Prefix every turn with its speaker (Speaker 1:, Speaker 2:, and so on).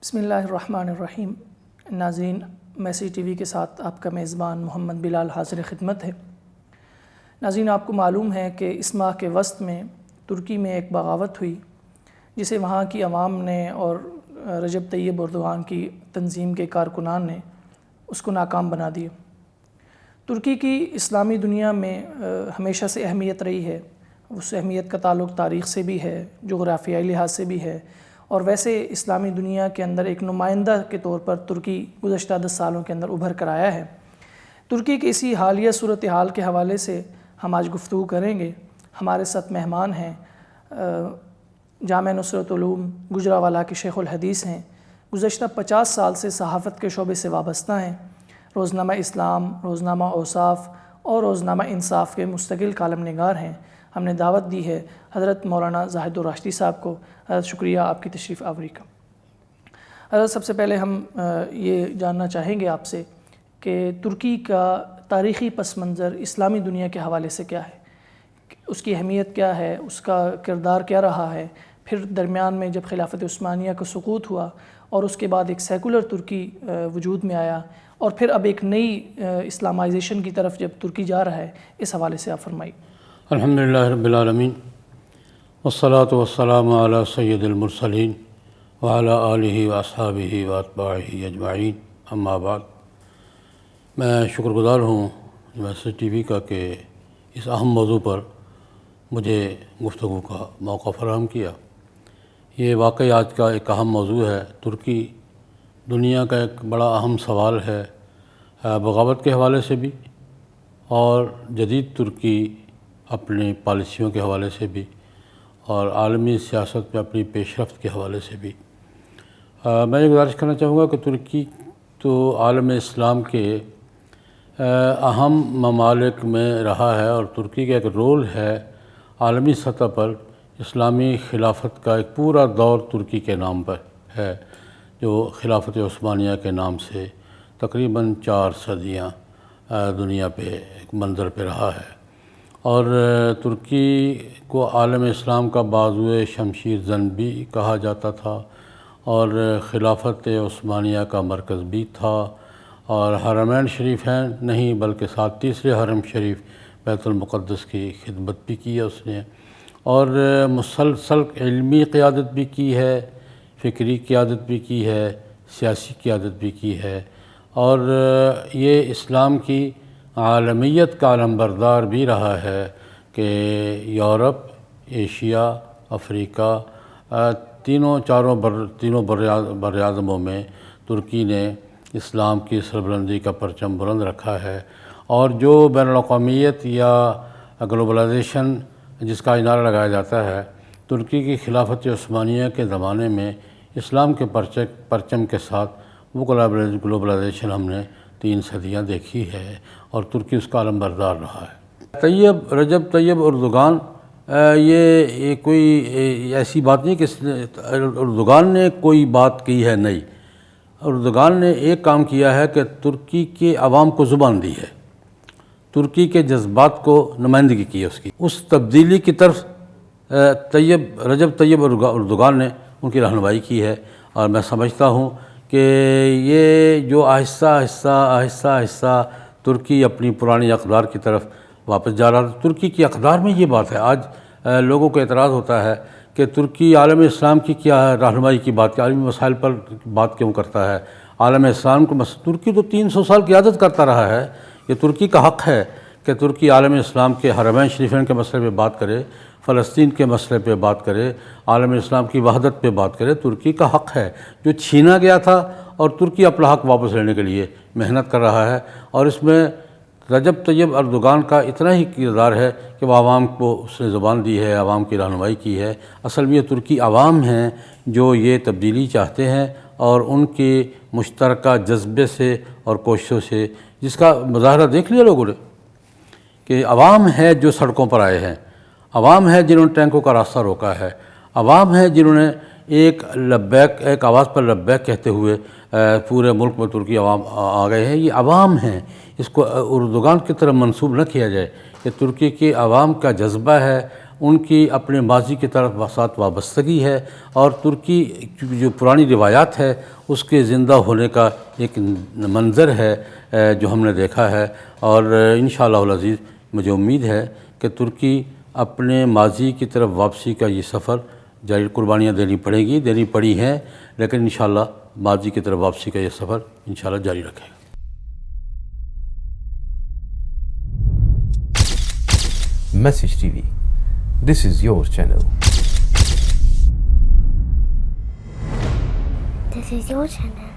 Speaker 1: بسم اللہ الرحمن الرحیم۔ ناظرین، میسی ٹی وی کے ساتھ آپ کا میزبان محمد بلال حاضر خدمت ہے۔ ناظرین، آپ کو معلوم ہے کہ اس ماہ کے وسط میں ترکی میں ایک بغاوت ہوئی جسے وہاں کی عوام نے اور رجب طیب اردوغان کی تنظیم کے کارکنان نے اس کو ناکام بنا دیا۔ ترکی کی اسلامی دنیا میں ہمیشہ سے اہمیت رہی ہے۔ اس اہمیت کا تعلق تاریخ سے بھی ہے، جغرافیائی لحاظ سے بھی ہے، اور ویسے اسلامی دنیا کے اندر ایک نمائندہ کے طور پر ترکی گزشتہ 10 سالوں کے اندر ابھر کر آیا ہے۔ ترکی کی اسی حالیہ صورتحال کے حوالے سے ہم آج گفتگو کریں گے۔ ہمارے ساتھ مہمان ہیں، جامعہ نصرت علوم گجرانوالہ کے شیخ الحدیث ہیں، گزشتہ 50 سال سے صحافت کے شعبے سے وابستہ ہیں، روزنامہ اسلام، روزنامہ اوصاف اور روزنامہ انصاف کے مستقل کالم نگار ہیں۔ ہم نے دعوت دی ہے حضرت مولانا زاہد الراشدی صاحب کو۔ حضرت شکریہ آپ کی تشریف آوری کا۔ حضرت، سب سے پہلے ہم یہ جاننا چاہیں گے آپ سے کہ ترکی کا تاریخی پس منظر اسلامی دنیا کے حوالے سے کیا ہے، اس کی اہمیت کیا ہے، اس کا کردار کیا رہا ہے، پھر درمیان میں جب خلافت عثمانیہ کا سقوط ہوا اور اس کے بعد ایک سیکولر ترکی وجود میں آیا، اور پھر اب ایک نئی اسلامائزیشن کی طرف جب ترکی جا رہا ہے، اس حوالے سے آپ فرمائیے۔
Speaker 2: الحمدللہ رب العالمین والصلاة والسلام علی سید المرسلین وعلی آلہ واصحابہ واتباعہ اجمعین، اما بعد۔ میں شکر گزار ہوں میسی ٹی وی کا کہ اس اہم موضوع پر مجھے گفتگو کا موقع فراہم کیا۔ یہ واقعی آج کا ایک اہم موضوع ہے۔ ترکی دنیا کا ایک بڑا اہم سوال ہے، بغاوت کے حوالے سے بھی اور جدید ترکی اپنی پالیسیوں کے حوالے سے بھی اور عالمی سیاست میں اپنی پیش رفت کے حوالے سے بھی۔ میں یہ گزارش کرنا چاہوں گا کہ ترکی تو عالم اسلام کے اہم ممالک میں رہا ہے، اور ترکی کا ایک رول ہے عالمی سطح پر اسلامی خلافت کا۔ ایک پورا دور ترکی کے نام پر ہے، جو خلافت عثمانیہ کے نام سے تقریباً 4 صدیاں دنیا پہ ایک منظر پہ رہا ہے، اور ترکی کو عالم اسلام کا بازوئے شمشیر زن بھی کہا جاتا تھا، اور خلافت عثمانیہ کا مرکز بھی تھا، اور حرمین شریفین نہیں بلکہ ساتھ تیسرے حرم شریف بیت المقدس کی خدمت بھی کی ہے اس نے، اور مسلسل علمی قیادت بھی کی ہے، فکری قیادت بھی کی ہے، سیاسی قیادت بھی کی ہے، اور یہ اسلام کی عالمیت کا علمبردار بھی رہا ہے کہ یورپ، ایشیا، افریقہ، تینوں براعظموں میں ترکی نے اسلام کی سربلندی کا پرچم بلند رکھا ہے، اور جو بین الاقوامیت یا گلوبلائزیشن جس کا نعرہ لگایا جاتا ہے، ترکی کی خلافت عثمانیہ کے زمانے میں اسلام کے پرچم کے ساتھ وہ گلوبلائزیشن ہم نے 3 صدیاں دیکھی ہے، اور ترکی اس کا علمبردار رہا ہے۔ رجب طیب اردوغان، یہ کوئی ایسی بات نہیں کہ اردوغان نے کوئی بات کی ہے، نہیں۔ اردوغان نے ایک کام کیا ہے کہ ترکی کے عوام کو زبان دی ہے، ترکی کے جذبات کو نمائندگی کی ہے اس کی۔ اس تبدیلی کی طرف رجب طیب اردوغان نے ان کی رہنمائی کی ہے، اور میں سمجھتا ہوں کہ یہ جو آہستہ آہستہ ترکی اپنی پرانی اقدار کی طرف واپس جا رہا تھا۔ ترکی کی اقدار میں یہ بات ہے، آج لوگوں کو اعتراض ہوتا ہے کہ ترکی عالم اسلام کی کیا رہنمائی کی بات، عالمی مسائل پر بات کیوں کرتا ہے، عالم اسلام کو ترکی تو 300 سال قیادت کرتا رہا ہے۔ یہ ترکی کا حق ہے کہ ترکی عالم اسلام کے حرمین شریفین کے مسئلے پہ بات کرے، فلسطین کے مسئلے پہ بات کرے، عالم اسلام کی وحدت پہ بات کرے۔ ترکی کا حق ہے جو چھینا گیا تھا، اور ترکی اپنا حق واپس لینے کے لیے محنت کر رہا ہے، اور اس میں رجب طیب اردوغان کا اتنا ہی کردار ہے کہ وہ عوام کو اس نے زبان دی ہے، عوام کی رہنمائی کی ہے۔ اصل میں یہ ترکی عوام ہیں جو یہ تبدیلی چاہتے ہیں، اور ان کے مشترکہ جذبے سے اور کوششوں سے، جس کا مظاہرہ دیکھ لیا لوگوں نے کہ عوام ہے جو سڑکوں پر آئے ہیں، عوام ہے جنہوں نے ٹینکوں کا راستہ روکا ہے، عوام ہے جنہوں نے ایک آواز پر لبیک کہتے ہوئے پورے ملک میں ترکی عوام آ گئے ہیں۔ یہ عوام ہیں، اس کو اردوغان کی طرف منسوب نہ کیا جائے۔ یہ ترکی کے عوام کا جذبہ ہے، ان کی اپنے ماضی کی طرف ساتھ وابستگی ہے، اور ترکی جو پرانی روایات ہے اس کے زندہ ہونے کا ایک منظر ہے جو ہم نے دیکھا ہے، اور انشاءاللہ العزیز مجھے امید ہے کہ ترکی اپنے ماضی کی طرف واپسی کا یہ سفر جاری، قربانیاں دینی پڑی ہیں، لیکن انشاءاللہ ماضی کی طرف واپسی کا یہ سفر انشاءاللہ جاری رکھے گا۔
Speaker 3: Message TV. This is your channel.
Speaker 4: This is your channel.